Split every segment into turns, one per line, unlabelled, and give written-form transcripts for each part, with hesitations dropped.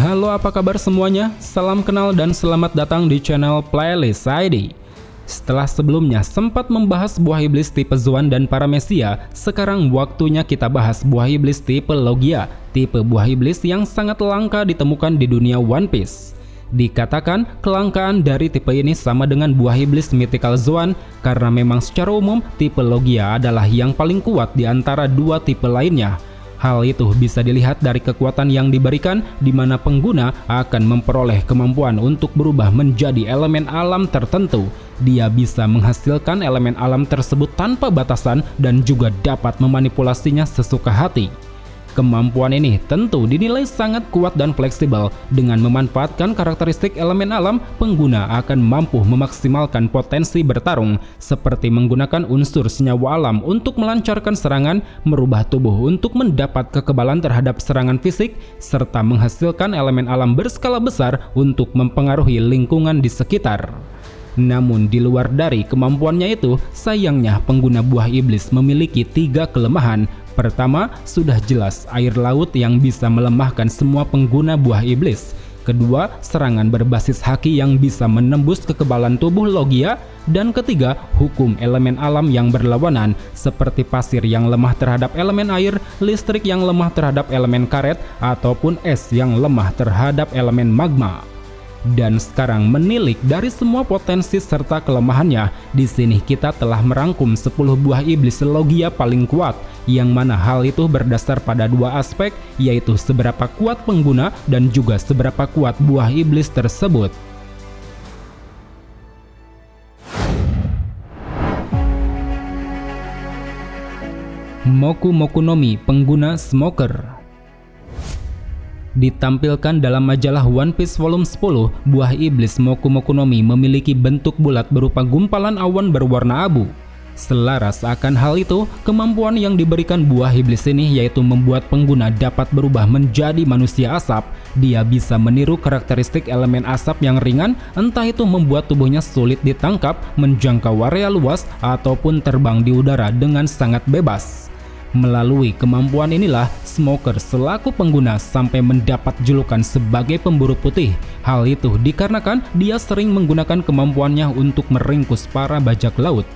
Halo, apa kabar semuanya? Salam kenal dan selamat datang di channel Playlist ID. Setelah sebelumnya sempat membahas buah iblis tipe Zoan dan Paramecia, sekarang waktunya kita bahas buah iblis tipe Logia, tipe buah iblis yang sangat langka ditemukan di dunia One Piece. Dikatakan kelangkaan dari tipe ini sama dengan buah iblis mythical Zoan karena memang secara umum tipe Logia adalah yang paling kuat di antara dua tipe lainnya. Hal itu bisa dilihat dari kekuatan yang diberikan, di mana pengguna akan memperoleh kemampuan untuk berubah menjadi elemen alam tertentu. Dia bisa menghasilkan elemen alam tersebut tanpa batasan dan juga dapat memanipulasinya sesuka hati. Kemampuan ini tentu dinilai sangat kuat dan fleksibel. Dengan memanfaatkan karakteristik elemen alam, pengguna akan mampu memaksimalkan potensi bertarung, seperti menggunakan unsur senyawa alam untuk melancarkan serangan, merubah tubuh untuk mendapat kekebalan terhadap serangan fisik, serta menghasilkan elemen alam berskala besar untuk mempengaruhi lingkungan di sekitar. Namun di luar dari kemampuannya itu, sayangnya pengguna buah iblis memiliki 3 kelemahan. Pertama, sudah jelas air laut yang bisa melemahkan semua pengguna buah iblis. Kedua, serangan berbasis haki yang bisa menembus kekebalan tubuh Logia. Dan ketiga, hukum elemen alam yang berlawanan, seperti pasir yang lemah terhadap elemen air, listrik yang lemah terhadap elemen karet, ataupun es yang lemah terhadap elemen magma. Dan sekarang menilik dari semua potensi serta kelemahannya, di sini kita telah merangkum 10 buah iblis Logia paling kuat, yang mana hal itu berdasar pada 2 aspek, yaitu seberapa kuat pengguna dan juga seberapa kuat buah iblis tersebut. Moku Moku no Mi, pengguna Smoker. Ditampilkan dalam majalah One Piece volume 10, buah iblis Moku Moku no Mi memiliki bentuk bulat berupa gumpalan awan berwarna abu. Selaras akan hal itu, kemampuan yang diberikan buah iblis ini yaitu membuat pengguna dapat berubah menjadi manusia asap. Dia bisa meniru karakteristik elemen asap yang ringan, entah itu membuat tubuhnya sulit ditangkap, menjangkau area luas, ataupun terbang di udara dengan sangat bebas. Melalui kemampuan inilah, Smoker selaku pengguna sampai mendapat julukan sebagai pemburu putih. Hal itu dikarenakan dia sering menggunakan kemampuannya untuk meringkus para bajak laut.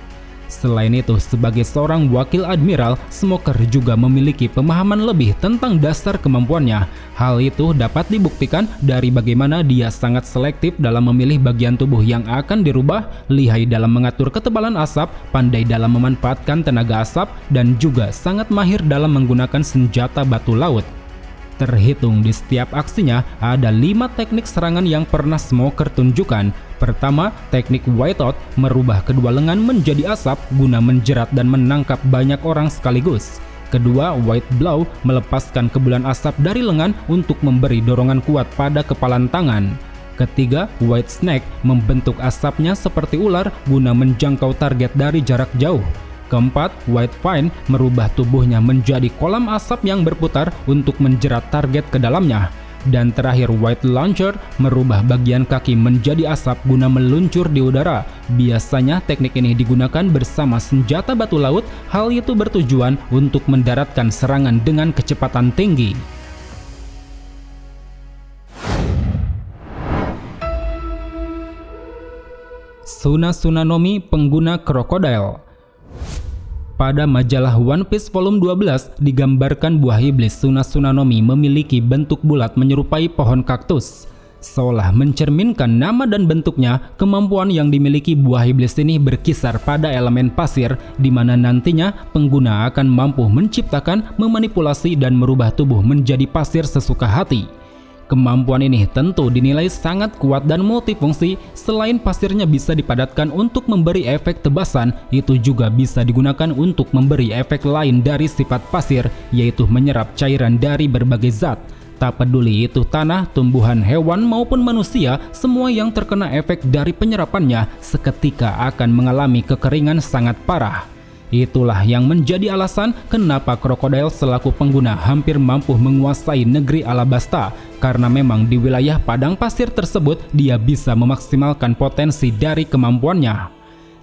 Selain itu, sebagai seorang wakil admiral, Smoker juga memiliki pemahaman lebih tentang dasar kemampuannya. Hal itu dapat dibuktikan dari bagaimana dia sangat selektif dalam memilih bagian tubuh yang akan dirubah, lihai dalam mengatur ketebalan asap, pandai dalam memanfaatkan tenaga asap, dan juga sangat mahir dalam menggunakan senjata batu laut. Terhitung di setiap aksinya, ada 5 teknik serangan yang pernah Smoker tunjukkan. Pertama, teknik Whiteout, merubah kedua lengan menjadi asap guna menjerat dan menangkap banyak orang sekaligus. Kedua, White Blow, melepaskan kebulan asap dari lengan untuk memberi dorongan kuat pada kepalan tangan. Ketiga, White Snake, membentuk asapnya seperti ular guna menjangkau target dari jarak jauh. Keempat, White Vine, merubah tubuhnya menjadi kolam asap yang berputar untuk menjerat target ke dalamnya. Dan terakhir, White Launcher, merubah bagian kaki menjadi asap guna meluncur di udara. Biasanya teknik ini digunakan bersama senjata batu laut. Hal itu bertujuan untuk mendaratkan serangan dengan kecepatan tinggi. Suna Suna no Mi, pengguna Crocodile. Pada majalah One Piece volume 12 digambarkan buah iblis Suna Suna no Mi memiliki bentuk bulat menyerupai pohon kaktus. Seolah mencerminkan nama dan bentuknya, kemampuan yang dimiliki buah iblis ini berkisar pada elemen pasir, di mana nantinya pengguna akan mampu menciptakan, memanipulasi, dan merubah tubuh menjadi pasir sesuka hati. Kemampuan ini tentu dinilai sangat kuat dan multifungsi. Selain pasirnya bisa dipadatkan untuk memberi efek tebasan, itu juga bisa digunakan untuk memberi efek lain dari sifat pasir, yaitu menyerap cairan dari berbagai zat. Tak peduli itu tanah, tumbuhan, hewan, maupun manusia, semua yang terkena efek dari penyerapannya seketika akan mengalami kekeringan sangat parah. Itulah yang menjadi alasan kenapa Crocodile selaku pengguna hampir mampu menguasai negeri Alabasta, karena memang di wilayah padang pasir tersebut dia bisa memaksimalkan potensi dari kemampuannya.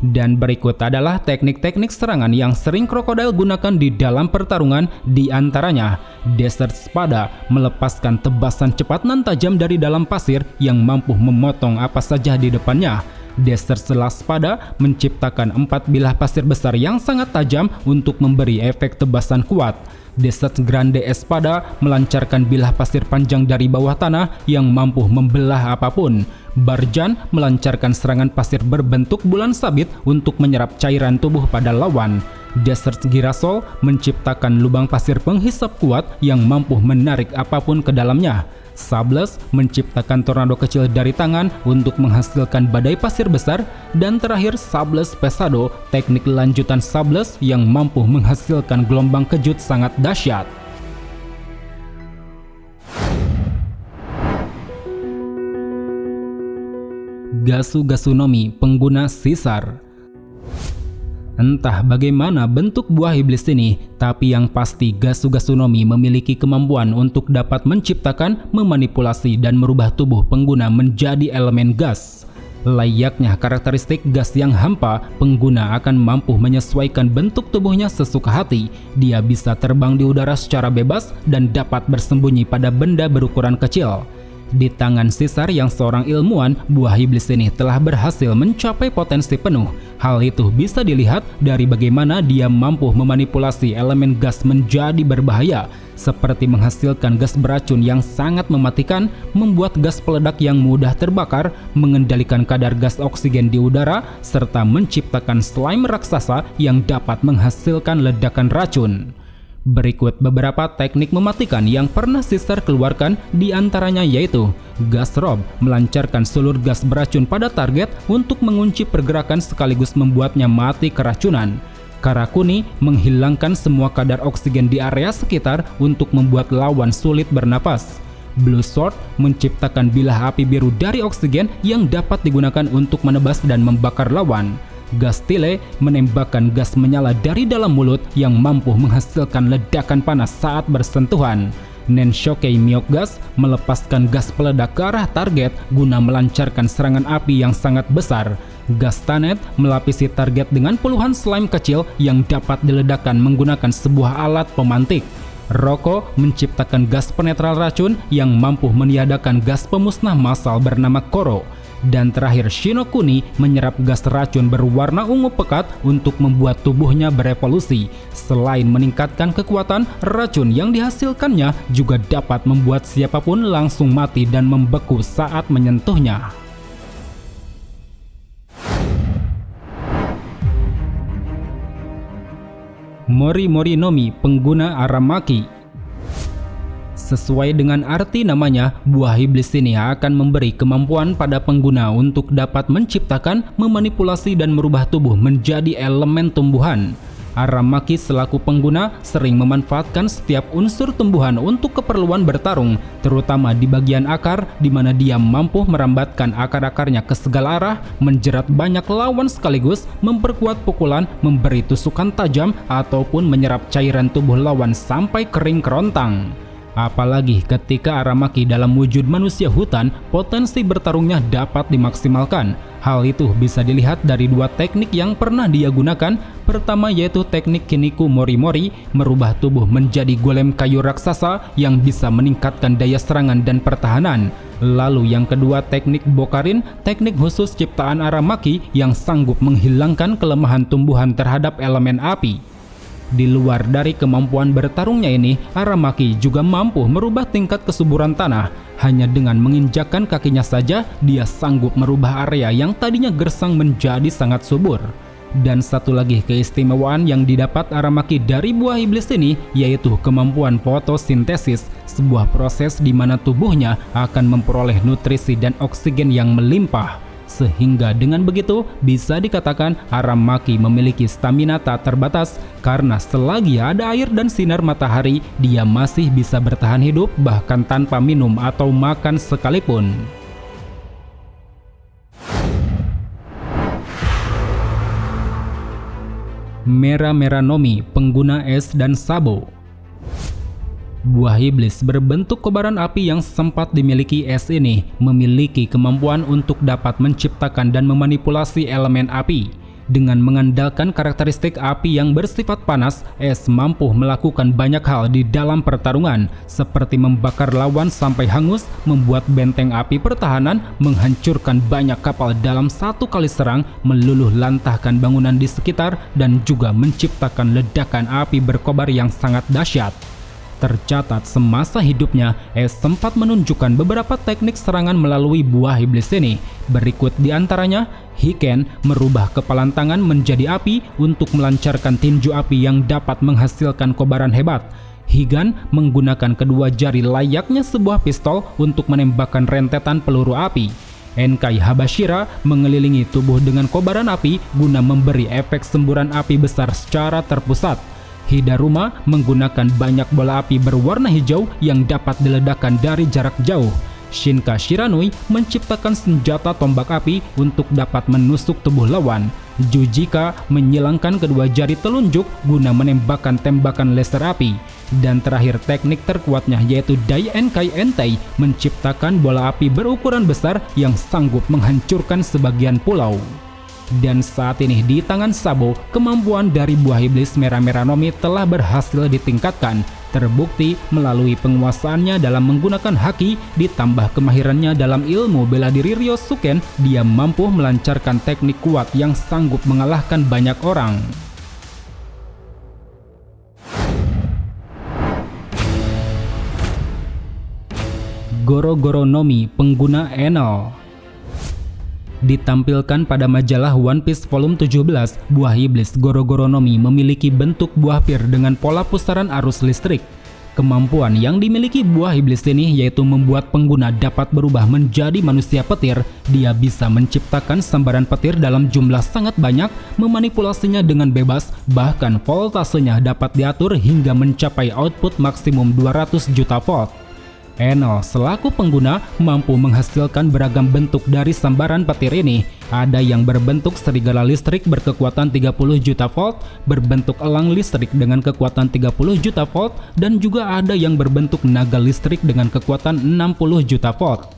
Dan berikut adalah teknik-teknik serangan yang sering krokodil gunakan di dalam pertarungan, di antaranya Desert Spada melepaskan tebasan cepat nan tajam dari dalam pasir yang mampu memotong apa saja di depannya. Desert Slash Spada menciptakan 4 bilah pasir besar yang sangat tajam untuk memberi efek tebasan kuat. Desert Grande Espada melancarkan bilah pasir panjang dari bawah tanah yang mampu membelah apapun. Barjan melancarkan serangan pasir berbentuk bulan sabit untuk menyerap cairan tubuh pada lawan. Desert Girasol menciptakan lubang pasir penghisap kuat yang mampu menarik apapun ke dalamnya. Sables menciptakan tornado kecil dari tangan untuk menghasilkan badai pasir besar. Dan terakhir Sables Pesado, teknik lanjutan Sables yang mampu menghasilkan gelombang kejut sangat dahsyat. Gasu-Gasunomi pengguna Sisar. Entah bagaimana bentuk buah iblis ini, tapi yang pasti Gasu-Gasunomi memiliki kemampuan untuk dapat menciptakan, memanipulasi, dan merubah tubuh pengguna menjadi elemen gas. Layaknya karakteristik gas yang hampa, pengguna akan mampu menyesuaikan bentuk tubuhnya sesuka hati. Dia bisa terbang di udara secara bebas dan dapat bersembunyi pada benda berukuran kecil. Di tangan Sisar yang seorang ilmuwan, buah iblis ini telah berhasil mencapai potensi penuh. Hal itu bisa dilihat dari bagaimana dia mampu memanipulasi elemen gas menjadi berbahaya, seperti menghasilkan gas beracun yang sangat mematikan, membuat gas peledak yang mudah terbakar, mengendalikan kadar gas oksigen di udara, serta menciptakan slime raksasa yang dapat menghasilkan ledakan racun. Berikut beberapa teknik mematikan yang pernah Sisar keluarkan, di antaranya yaitu Gas Rob melancarkan sulur gas beracun pada target untuk mengunci pergerakan sekaligus membuatnya mati keracunan. Karakuni menghilangkan semua kadar oksigen di area sekitar untuk membuat lawan sulit bernapas. Blue Sword menciptakan bilah api biru dari oksigen yang dapat digunakan untuk menebas dan membakar lawan. Gastile menembakkan gas menyala dari dalam mulut yang mampu menghasilkan ledakan panas saat bersentuhan. Nenshoukei Mioc Gas melepaskan gas peledak ke arah target guna melancarkan serangan api yang sangat besar. Gastanet melapisi target dengan puluhan slime kecil yang dapat diledakkan menggunakan sebuah alat pemantik. Roko menciptakan gas penetral racun yang mampu meniadakan gas pemusnah massal bernama Koro. Dan terakhir Shinokuni menyerap gas racun berwarna ungu pekat untuk membuat tubuhnya berevolusi. Selain meningkatkan kekuatan, racun yang dihasilkannya juga dapat membuat siapapun langsung mati dan membeku saat menyentuhnya. Mori-Mori Nomi pengguna Aramaki. Sesuai dengan arti namanya, buah iblis ini akan memberi kemampuan pada pengguna untuk dapat menciptakan, memanipulasi, dan merubah tubuh menjadi elemen tumbuhan. Aramaki selaku pengguna sering memanfaatkan setiap unsur tumbuhan untuk keperluan bertarung, terutama di bagian akar, di mana dia mampu merambatkan akar-akarnya ke segala arah, menjerat banyak lawan sekaligus, memperkuat pukulan, memberi tusukan tajam, ataupun menyerap cairan tubuh lawan sampai kering kerontang. Apalagi ketika Aramaki dalam wujud manusia hutan, potensi bertarungnya dapat dimaksimalkan. Hal itu bisa dilihat dari dua teknik yang pernah dia gunakan. Pertama yaitu teknik Kiniku Mori-Mori, merubah tubuh menjadi golem kayu raksasa yang bisa meningkatkan daya serangan dan pertahanan. Lalu yang kedua teknik Bokarin, teknik khusus ciptaan Aramaki yang sanggup menghilangkan kelemahan tumbuhan terhadap elemen api. Di luar dari kemampuan bertarungnya ini, Aramaki juga mampu merubah tingkat kesuburan tanah. Hanya dengan menginjakkan kakinya saja, dia sanggup merubah area yang tadinya gersang menjadi sangat subur. Dan satu lagi keistimewaan yang didapat Aramaki dari buah iblis ini, yaitu kemampuan fotosintesis, sebuah proses di mana tubuhnya akan memperoleh nutrisi dan oksigen yang melimpah. Sehingga dengan begitu bisa dikatakan Aramaki memiliki stamina tak terbatas, karena selagi ada air dan sinar matahari, dia masih bisa bertahan hidup bahkan tanpa minum atau makan sekalipun. Mera-Mera Nomi pengguna es dan sabo. Buah iblis berbentuk kobaran api yang sempat dimiliki es ini memiliki kemampuan untuk dapat menciptakan dan memanipulasi elemen api. Dengan mengandalkan karakteristik api yang bersifat panas, es mampu melakukan banyak hal di dalam pertarungan, seperti membakar lawan sampai hangus, membuat benteng api pertahanan, menghancurkan banyak kapal dalam satu kali serang, meluluh lantahkan bangunan di sekitar, dan juga menciptakan ledakan api berkobar yang sangat dahsyat. Tercatat semasa hidupnya, Es sempat menunjukkan beberapa teknik serangan melalui buah iblis ini. Berikut di antaranya, Hiken merubah kepalan tangan menjadi api untuk melancarkan tinju api yang dapat menghasilkan kobaran hebat. Higan menggunakan kedua jari layaknya sebuah pistol untuk menembakkan rentetan peluru api. Enkai Habashira mengelilingi tubuh dengan kobaran api guna memberi efek semburan api besar secara terpusat. Hidaruma menggunakan banyak bola api berwarna hijau yang dapat diledakkan dari jarak jauh. Shinka Shiranui menciptakan senjata tombak api untuk dapat menusuk tubuh lawan. Jujika menyilangkan kedua jari telunjuk guna menembakkan tembakan laser api. Dan terakhir teknik terkuatnya yaitu Dai Enkai Entei menciptakan bola api berukuran besar yang sanggup menghancurkan sebagian pulau. Dan saat ini di tangan Sabo, kemampuan dari buah iblis merah-merah Nomi telah berhasil ditingkatkan. Terbukti melalui penguasaannya dalam menggunakan haki ditambah kemahirannya dalam ilmu bela diri Ryosuken, dia mampu melancarkan teknik kuat yang sanggup mengalahkan banyak orang. Goro-Goro Nomi, pengguna Enel. Ditampilkan pada majalah One Piece volume 17, buah iblis Goro-Goro Nomi memiliki bentuk buah pir dengan pola pusaran arus listrik. Kemampuan yang dimiliki buah iblis ini yaitu membuat pengguna dapat berubah menjadi manusia petir. Dia bisa menciptakan sambaran petir dalam jumlah sangat banyak, memanipulasinya dengan bebas, bahkan voltasenya dapat diatur hingga mencapai output maksimum 200 juta volt. Enel selaku pengguna mampu menghasilkan beragam bentuk dari sambaran petir ini. Ada yang berbentuk serigala listrik berkekuatan 30 juta volt, berbentuk elang listrik dengan kekuatan 30 juta volt, dan juga ada yang berbentuk naga listrik dengan kekuatan 60 juta volt.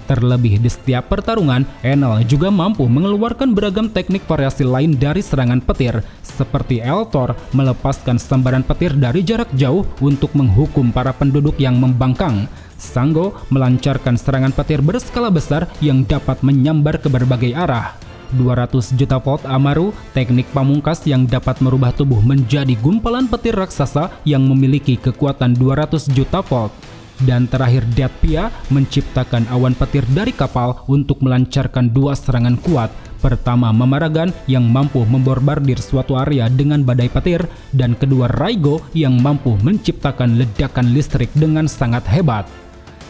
Terlebih di setiap pertarungan, Enel juga mampu mengeluarkan beragam teknik variasi lain dari serangan petir, seperti Eltor melepaskan sambaran petir dari jarak jauh untuk menghukum para penduduk yang membangkang. Sango melancarkan serangan petir berskala besar yang dapat menyambar ke berbagai arah. 200 juta volt Amaru, teknik pamungkas yang dapat merubah tubuh menjadi gumpalan petir raksasa yang memiliki kekuatan 200 juta volt. Dan terakhir Death Pia menciptakan awan petir dari kapal untuk melancarkan dua serangan kuat. Pertama Mamaragan yang mampu memborbardir suatu area dengan badai petir, dan kedua Raigo yang mampu menciptakan ledakan listrik dengan sangat hebat.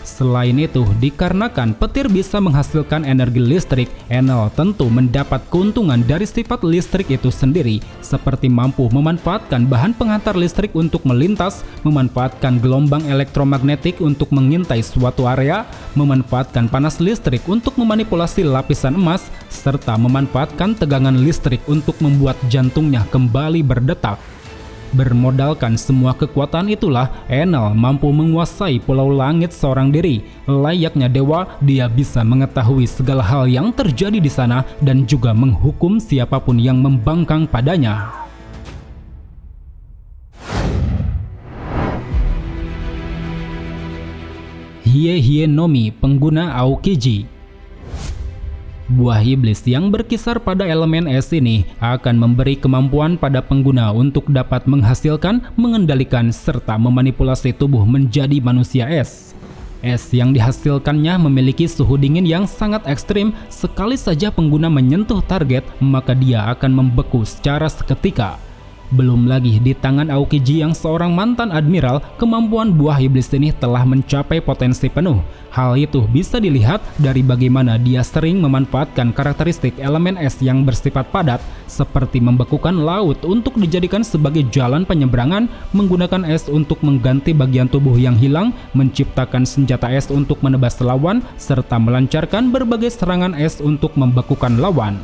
Selain itu, dikarenakan petir bisa menghasilkan energi listrik, Enel tentu mendapat keuntungan dari sifat listrik itu sendiri, seperti mampu memanfaatkan bahan penghantar listrik untuk melintas, memanfaatkan gelombang elektromagnetik untuk mengintai suatu area, memanfaatkan panas listrik untuk memanipulasi lapisan emas, serta memanfaatkan tegangan listrik untuk membuat jantungnya kembali berdetak. Bermodalkan semua kekuatan itulah, Enel mampu menguasai pulau langit seorang diri. Layaknya dewa, dia bisa mengetahui segala hal yang terjadi di sana dan juga menghukum siapapun yang membangkang padanya. Hiei Nomi, pengguna Aokiji. Buah iblis yang berkisar pada elemen es ini akan memberi kemampuan pada pengguna untuk dapat menghasilkan, mengendalikan, serta memanipulasi tubuh menjadi manusia es. Es yang dihasilkannya memiliki suhu dingin yang sangat ekstrim. Sekali saja pengguna menyentuh target, maka dia akan membeku secara seketika. Belum lagi di tangan Aokiji yang seorang mantan admiral, kemampuan buah iblis ini telah mencapai potensi penuh. Hal itu bisa dilihat dari bagaimana dia sering memanfaatkan karakteristik elemen es yang bersifat padat, seperti membekukan laut untuk dijadikan sebagai jalan penyeberangan, menggunakan es untuk mengganti bagian tubuh yang hilang, menciptakan senjata es untuk menebas lawan, serta melancarkan berbagai serangan es untuk membekukan lawan.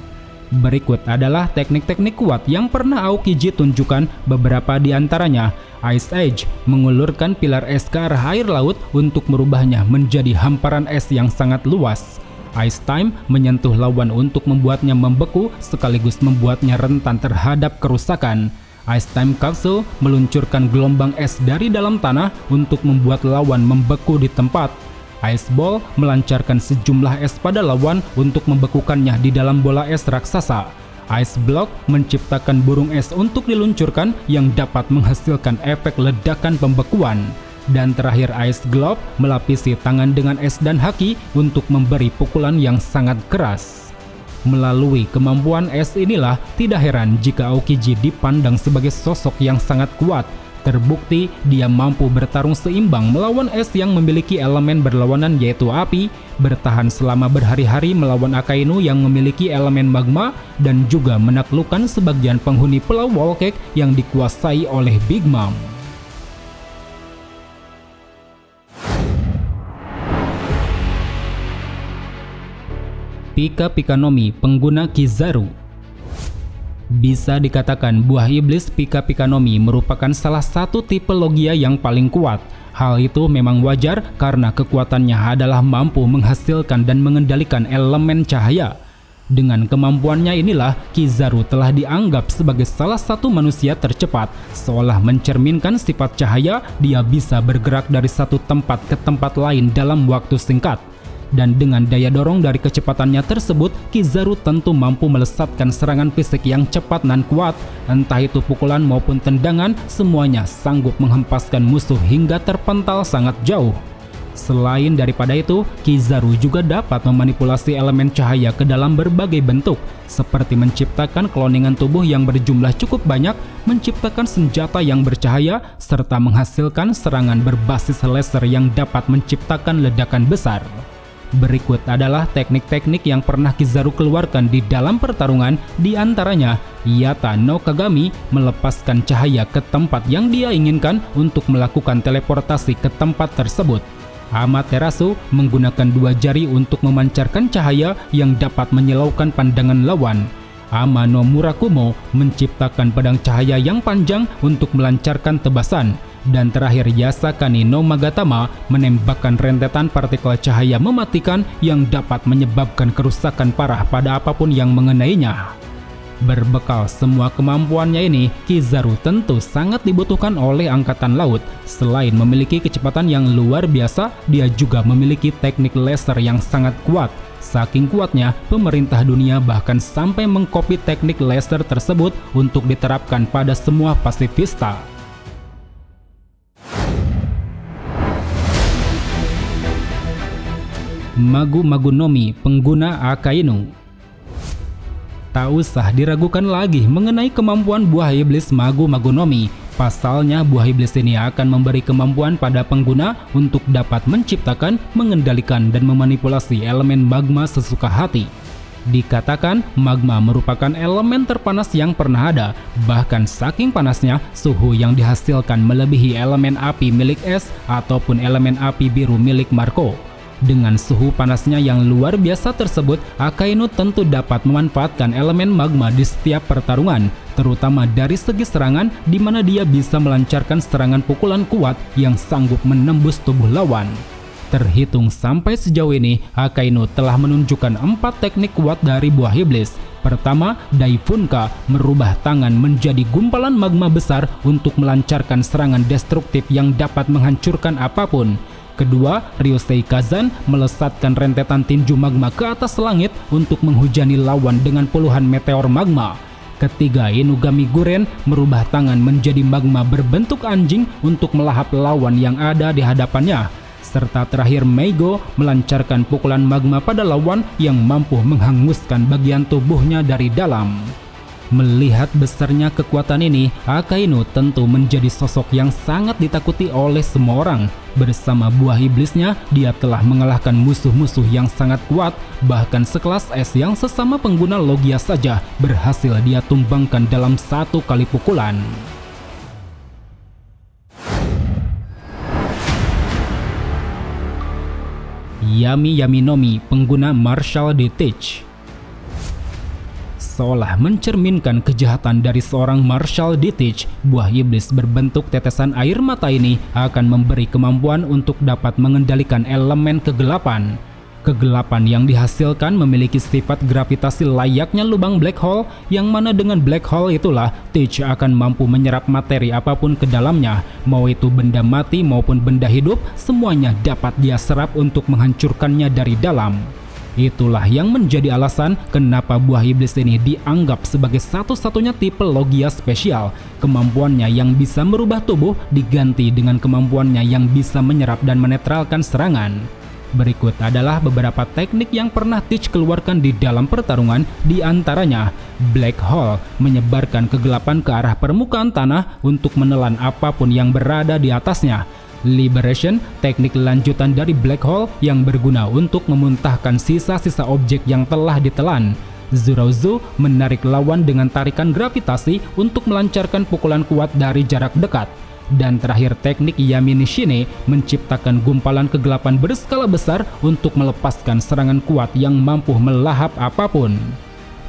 Berikut adalah teknik-teknik kuat yang pernah Aokiji tunjukkan, beberapa di antaranya. Ice Age mengulurkan pilar es ke arah air laut untuk merubahnya menjadi hamparan es yang sangat luas. Ice Time menyentuh lawan untuk membuatnya membeku sekaligus membuatnya rentan terhadap kerusakan. Ice Time Capsule meluncurkan gelombang es dari dalam tanah untuk membuat lawan membeku di tempat. Ice Ball melancarkan sejumlah es pada lawan untuk membekukannya di dalam bola es raksasa. Ice Block menciptakan burung es untuk diluncurkan yang dapat menghasilkan efek ledakan pembekuan. Dan terakhir Ice Glove melapisi tangan dengan es dan haki untuk memberi pukulan yang sangat keras. Melalui kemampuan es inilah tidak heran jika Aokiji dipandang sebagai sosok yang sangat kuat. Terbukti dia mampu bertarung seimbang melawan es yang memiliki elemen berlawanan yaitu api, bertahan selama berhari-hari melawan Akainu yang memiliki elemen magma, dan juga menaklukkan sebagian penghuni Pulau Wall Cake yang dikuasai oleh Big Mom. Pika Pika no Mi, pengguna Kizaru. Bisa dikatakan buah iblis Pika Pika no Mi merupakan salah satu tipe logia yang paling kuat. Hal itu memang wajar karena kekuatannya adalah mampu menghasilkan dan mengendalikan elemen cahaya. Dengan kemampuannya inilah Kizaru telah dianggap sebagai salah satu manusia tercepat. Seolah mencerminkan sifat cahaya, dia bisa bergerak dari satu tempat ke tempat lain dalam waktu singkat. Dan dengan daya dorong dari kecepatannya tersebut, Kizaru tentu mampu melesatkan serangan fisik yang cepat dan kuat. Entah itu pukulan maupun tendangan, semuanya sanggup menghempaskan musuh hingga terpental sangat jauh. Selain daripada itu, Kizaru juga dapat memanipulasi elemen cahaya ke dalam berbagai bentuk, seperti menciptakan kloningan tubuh yang berjumlah cukup banyak, menciptakan senjata yang bercahaya, serta menghasilkan serangan berbasis laser yang dapat menciptakan ledakan besar. Berikut adalah teknik-teknik yang pernah Kizaru keluarkan di dalam pertarungan, di antaranya Yata no Kagami melepaskan cahaya ke tempat yang dia inginkan untuk melakukan teleportasi ke tempat tersebut. Amaterasu menggunakan dua jari untuk memancarkan cahaya yang dapat menyilaukan pandangan lawan. Ama no Murakumo menciptakan pedang cahaya yang panjang untuk melancarkan tebasan. Dan terakhir Yasakani no Magatama menembakkan rentetan partikel cahaya mematikan yang dapat menyebabkan kerusakan parah pada apapun yang mengenainya. Berbekal semua kemampuannya ini, Kizaru tentu sangat dibutuhkan oleh Angkatan Laut. Selain memiliki kecepatan yang luar biasa, dia juga memiliki teknik laser yang sangat kuat. Saking kuatnya, pemerintah dunia bahkan sampai mengkopi teknik laser tersebut untuk diterapkan pada semua pasifista. Magu Magu no Mi, pengguna Akainu. Tak usah diragukan lagi mengenai kemampuan buah iblis Magu Magu no Mi. Pasalnya buah iblis ini akan memberi kemampuan pada pengguna untuk dapat menciptakan, mengendalikan, dan memanipulasi elemen magma sesuka hati. Dikatakan magma merupakan elemen terpanas yang pernah ada. Bahkan saking panasnya, suhu yang dihasilkan melebihi elemen api milik es ataupun elemen api biru milik Marco. Dengan suhu panasnya yang luar biasa tersebut, Akainu tentu dapat memanfaatkan elemen magma di setiap pertarungan, terutama dari segi serangan di mana dia bisa melancarkan serangan pukulan kuat yang sanggup menembus tubuh lawan. Terhitung sampai sejauh ini, Akainu telah menunjukkan 4 teknik kuat dari buah iblis. Pertama, Daifunka merubah tangan menjadi gumpalan magma besar untuk melancarkan serangan destruktif yang dapat menghancurkan apapun. Kedua, Ryosei Kazan melesatkan rentetan tinju magma ke atas langit untuk menghujani lawan dengan puluhan meteor magma. Ketiga, Inugami Guren merubah tangan menjadi magma berbentuk anjing untuk melahap lawan yang ada di hadapannya. Serta terakhir, Meigo melancarkan pukulan magma pada lawan yang mampu menghanguskan bagian tubuhnya dari dalam. Melihat besarnya kekuatan ini, Akainu tentu menjadi sosok yang sangat ditakuti oleh semua orang. Bersama buah iblisnya, dia telah mengalahkan musuh-musuh yang sangat kuat, bahkan sekelas es yang sesama pengguna logia saja berhasil dia tumbangkan dalam satu kali pukulan. Yami Yami no Mi, pengguna Martial Ditich. Seolah mencerminkan kejahatan dari seorang Martial Ditich, buah iblis berbentuk tetesan air mata ini akan memberi kemampuan untuk dapat mengendalikan elemen kegelapan. Kegelapan yang dihasilkan memiliki sifat gravitasi layaknya lubang black hole, yang mana dengan black hole itulah Teach akan mampu menyerap materi apapun ke dalamnya, mau itu benda mati maupun benda hidup, semuanya dapat dia serap untuk menghancurkannya dari dalam. Itulah yang menjadi alasan kenapa buah iblis ini dianggap sebagai satu-satunya tipe logia spesial. Kemampuannya yang bisa merubah tubuh diganti dengan kemampuannya yang bisa menyerap dan menetralkan serangan. Berikut adalah beberapa teknik yang pernah Teach keluarkan di dalam pertarungan, di antaranya Black Hole, menyebarkan kegelapan ke arah permukaan tanah untuk menelan apapun yang berada di atasnya. Liberation, teknik lanjutan dari Black Hole yang berguna untuk memuntahkan sisa-sisa objek yang telah ditelan. Zurozu, menarik lawan dengan tarikan gravitasi untuk melancarkan pukulan kuat dari jarak dekat. Dan terakhir teknik Yamini Shine, menciptakan gumpalan kegelapan berskala besar untuk melepaskan serangan kuat yang mampu melahap apapun.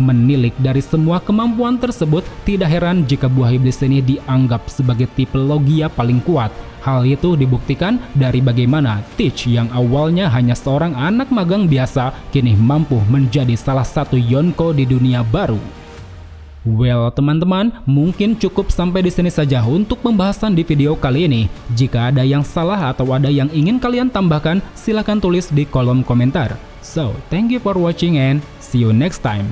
Menilik dari semua kemampuan tersebut, tidak heran jika buah iblis ini dianggap sebagai tipe logia paling kuat. Hal itu dibuktikan dari bagaimana Teach yang awalnya hanya seorang anak magang biasa, kini mampu menjadi salah satu Yonko di dunia baru. Well teman-teman, mungkin cukup sampai di sini saja untuk pembahasan di video kali ini. Jika ada yang salah atau ada yang ingin kalian tambahkan, silahkan tulis di kolom komentar. So, thank you for watching and see you next time.